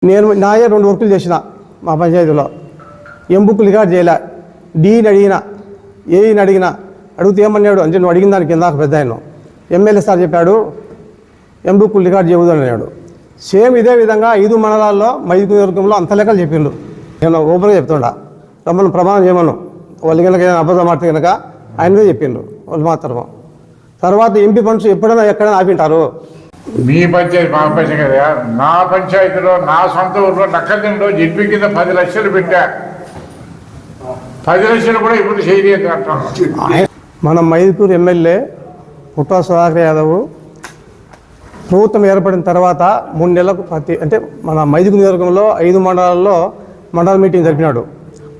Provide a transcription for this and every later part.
నేను నాయే 2 వర్కులు చేసిన మా పంచాయతీలో. ఎం బుక్ రికార్డ్ చేయలే. డీని అడిగిన, ఏఈని అడిగితే ఏమన్నాడు అంటే నువ్వు అడిగిన దానికి ఇందాక పెద్ద ఆయన ఎమ్మెల్యే సార్ చెప్పాడు ఎం బుక్ రికార్డ్ చేయవద్దు అన్నాడు. సేమ్ ఇదే విధంగా 5 మండలాల్లో మైదుకూరులో అంత లెక్కలు చెప్పిండు. నేను ఓపెన్గా చెప్తుండా, రమ్మను ప్రమాణం చేయమను, వాళ్ళు కనుక ఏదైనా అబద్ధం మాడితే కనుక ఆయనదే చెప్పిండు వాళ్ళు మాత్రం. తర్వాత ఎంపీ ఫండ్స్ ఎప్పుడైనా ఎక్కడైనా ఆపింటారు. మీ పంచాయతీ మా పంచాయతీ కదా, నా పంచాయతీలో నా సొంత ఊరిలో నక్కదిండో జడ్పీ కింద 10 లక్షలు పెట్టా. 10 లక్షలు కూడా ఇప్పుడు చేయలేదు అంటాం. మన మైదుకూరు ఎమ్మెల్యే పుట్టా సుధాకర్ యాదవ్ ప్రభుత్వం ఏర్పడిన తర్వాత 3 నెలలకు అంటే మన మైదుకూరు నియోజకవర్గంలో 5 మండలాల్లో మండల మీటింగ్ జరిపినాడు.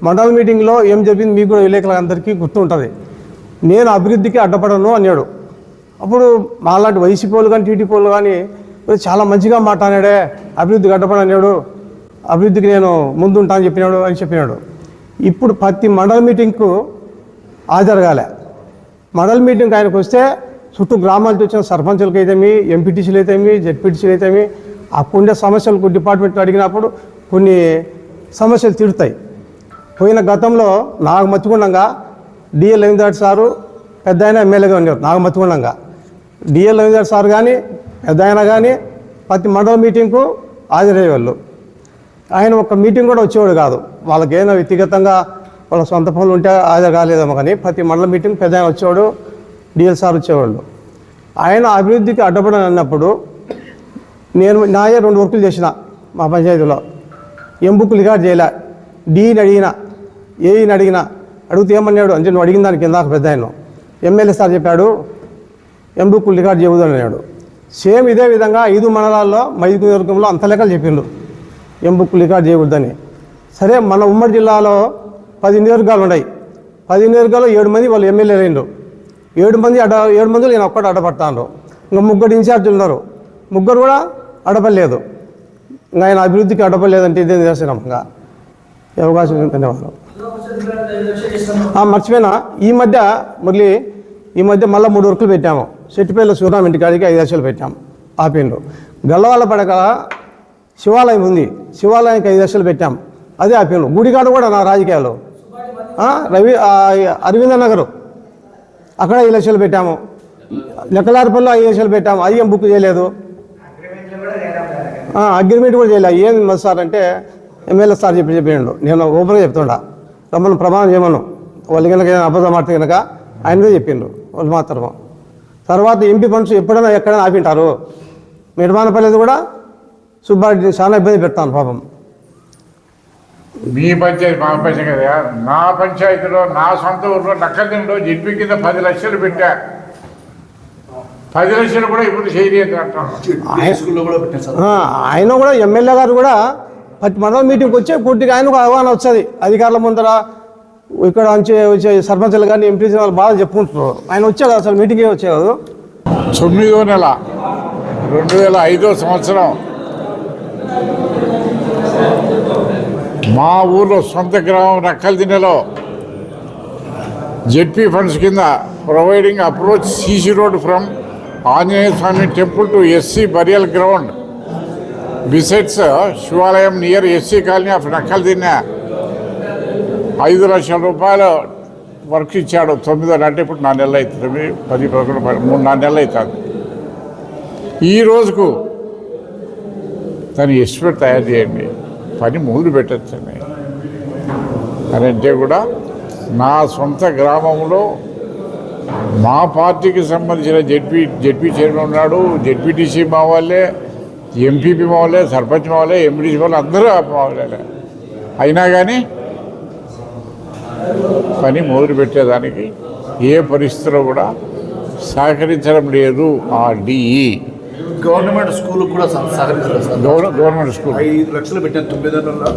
మండల మీటింగ్లో ఏం జరిపింది మీకు కూడా విలేకరులందరికీ గుర్తుంటుంది. నేను అభివృద్ధికి అడ్డపడను అన్నాడు. అప్పుడు మాలాంటి వైసీపీ వాళ్ళు కానీ టీడీపీ వాళ్ళు కానీ చాలా మంచిగా మాట్లాడాడే, అభివృద్ధికి అడ్డపడి అన్నాడు, అభివృద్ధికి నేను ముందుంటా అని చెప్పినాడు. ఇప్పుడు ప్రతి మండల మీటింగ్కు హాజరుగాలే. మండల మీటింగ్కి ఆయనకు వస్తే చుట్టూ గ్రామాలతో వచ్చిన సర్పంచులకి అయితేమి, ఎంపీటీసీలు అయితేమి, జెడ్పీటీసీలు అయితేమి అప్పుండే సమస్యలకు డిపార్ట్మెంట్లో అడిగినప్పుడు కొన్ని సమస్యలు తీరుతాయి. పోయిన గతంలో నాకు మర్చిపోండంగా డిఎల్ రవీంద్ర సారు పెద్ద ఆయన ఎమ్మెల్యేగా ఉన్నారు. నాకు మర్చిపోండంగా డిఎల్ రవీంద్ర సార్ కానీ పెద్ద ఆయన కానీ ప్రతి మండల మీటింగ్కు హాజరయ్యేవాళ్ళు. ఆయన ఒక మీటింగ్ కూడా వచ్చేవాడు కాదు. వాళ్ళకి ఏదైనా వ్యక్తిగతంగా వాళ్ళ సొంత పనులు ఉంటే హాజరు కాలేదేమో కానీ ప్రతి మండల మీటింగ్ పెద్ద ఆయన వచ్చేవాడు, డిఎల్ సార్ వచ్చేవాళ్ళు. ఆయన అభివృద్ధికి అడ్డపడని అన్నప్పుడు నేను నాయే 2 వర్కులు చేసిన మా పంచాయతీలో. ఎం బుక్ రికార్డ్ చేయలే. డీని అడిగిన, ఏఈని అడిగితే ఏమన్నాడు అంటే నువ్వు అడిగిన దానికి ఇందాక పెద్ద ఆయన ఎమ్మెల్యే సార్ చెప్పాడు ఎం బుక్ రికార్డ్ చేయవద్దు అన్నాడు. సేమ్ ఇదే విధంగా 5 మండలాల్లో మైదుకూరులో అంత లెక్కలు చెప్పిండు ఎం బుక్ రికార్డ్ చేయకూడదని. సరే, మన ఉమ్మడి జిల్లాలో 10 నియోజకవర్గాలు ఉన్నాయి. 10 నియోజకవర్గాల్లో 7 మంది వాళ్ళు ఎమ్మెల్యేలు అయిండు. 7 మందిలో నేను ఒక్కటి అడ్డపడతాను. ఇంకా 3 ఇన్ఛార్జీలు ఉన్నారు, 3 కూడా అడ్డపడలేదు. ఇంకా ఆయన అభివృద్ధికి అడ్డపడలేదంటే ఇదే నిదర్శనంగా ఈ అవకాశం ధన్యవాదాలు. మర్చిపోయినా, ఈ మధ్య మళ్ళీ 3 వర్కులు పెట్టాము. సెట్టిపల్లి సూరాం ఇంటికాడికి 5 లక్షలు పెట్టాము, ఆపిండు. గల్లవాళ్ళ పడక శివాలయం ఉంది, శివాలయానికి 5 లక్షలు పెట్టాము, అదే ఆపిండు. గుడికాడ కూడా నా రాజకీయాలు అరవింద నగరు అక్కడ 5 లక్షలు పెట్టాము. లెక్కలారిపల్లిలో 5 లక్షలు పెట్టాము, అది ఏం బుక్ చేయలేదు, అగ్రిమెంట్ కూడా చేయలేదు. ఏం సార్ అంటే ఎమ్మెల్యే సార్ చెప్పిండు. నేను ఓపెన్గా చెప్తుండా, రమ్మను ప్రమాణం చేయమను, వాళ్ళు కనుక ఏదైనా అబద్ధం మాడితే కనుక ఆయనదే చెప్పిండు వాళ్ళు మాత్రం. తర్వాత ఎంపీ ఫండ్స్ ఎప్పుడైనా ఎక్కడైనా ఆపింటారు. నిర్మాణపల్లిది కూడా సుబ్బారెడ్డి చాలా ఇబ్బంది పెడతాను పాపం. మీ పంచాయతీ మా పంచాయతీ కదా, నా పంచాయతీలో నా సొంత ఊరిలో నక్కదిండో జడ్పీ కింద 10 లక్షలు పెట్టా. 10 లక్షలు కూడా ఇప్పుడు చేయలేదు అంటాం. ఆయన కూడా ఎమ్మెల్యే గారు కూడా ప్రతి మండల మీటింగ్కి వచ్చే పూర్తిగా ఆయనకు ఆహ్వానం వస్తుంది. అధికారుల ముందర ఇక్కడ వచ్చే సర్పంచులు కానీ ఎంపీసీ వాళ్ళు బాగా చెప్పుకుంటున్నారు. ఆయన వచ్చాడు, అసలు మీటింగే వచ్చేవాడు. 9వ నెల 2005వ సంవత్సరం మా ఊర్లో సొంత గ్రామం నక్కల్దిన్నెలో జెడ్పీ ఫండ్స్ కింద providing approach CC road from Anjaneya Swamy temple to SC burial ground besides శివాలయం near SC colony of Nakkaldinne 5 లక్షల రూపాయలు వర్క్ ఇచ్చాడు. 9 అంటే ఇప్పుడు 4 నెలలు అవుతుంది, 10, 11, 3-4 నెలలు అవుతుంది. ఈ రోజుకు దాన్ని ఎస్టిమేట్ తయారు చేయండి, పని మొదలు పెట్టచ్చని అని అంటే కూడా నా సొంత గ్రామంలో మా పార్టీకి సంబంధించిన జెడ్పీ చైర్మన్ ఉన్నాడు, జెడ్పీటీసీ మా వాళ్ళే, ఎంపీపీ మా వాళ్ళే, సర్పంచ్ మా వాళ్ళే, ఎంపీటీసీ వాళ్ళు అందరూ మా వాళ్ళే. అయినా కానీ పని మొదలు పెట్టేదానికి ఏ పరిస్థితిలో కూడా సహకరించడం లేదు. ఆ డిఈ గవర్నమెంట్ స్కూల్ కూడా సహకరించలేదు. గవర్నమెంట్ స్కూల్ 5 లక్షలు పెట్టాను 9 నెలల్లో.